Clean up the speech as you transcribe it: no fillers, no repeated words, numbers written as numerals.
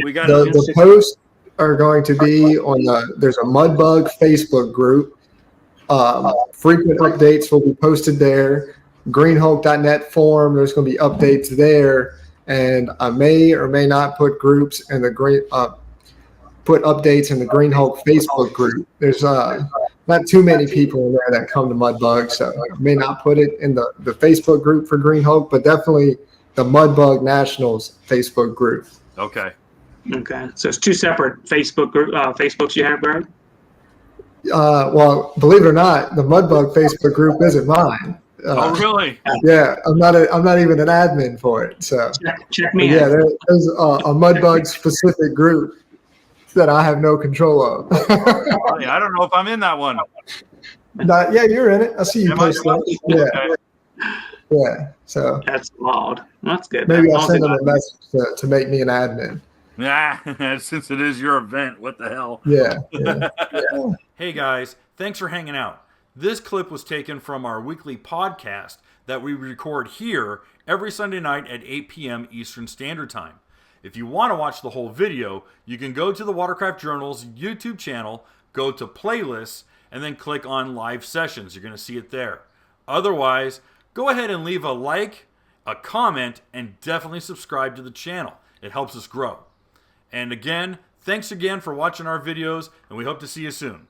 We got the posts are going to be on there's a Mudbug Facebook group. Frequent updates will be posted there. Greenhulk.net forum, there's going to be updates there. And I may or may not put groups in the put updates in the Green Hulk Facebook group. There's not too many people in there that come to Mudbug, so I may not put it in the Facebook group for Green Hulk, but definitely the Mudbug Nationals Facebook group. Okay. Okay. So it's two separate Facebook Facebooks you have, Greg? Well, believe it or not, the Mudbug Facebook group isn't mine. Oh, really? Yeah, I'm not even an admin for it. So check me yeah, out. there's a Mudbug specific group that I have no control of. I don't know if I'm in that one. Yeah, you're in it. I see you post that. Yeah. Okay. Yeah. So That's loud. That's good. maybe I'll send them a message to make me an admin. Yeah, since it is your event, what the hell? Yeah. Hey guys, thanks for hanging out. This clip was taken from our weekly podcast that we record here every Sunday night at 8 p.m. Eastern Standard Time. If you want to watch the whole video, you can go to the Watercraft Journal's YouTube channel, go to playlists, and then click on live sessions. You're going to see it there. Otherwise, go ahead and leave a like, a comment, and definitely subscribe to the channel. It helps us grow. And again, thanks again for watching our videos, and we hope to see you soon.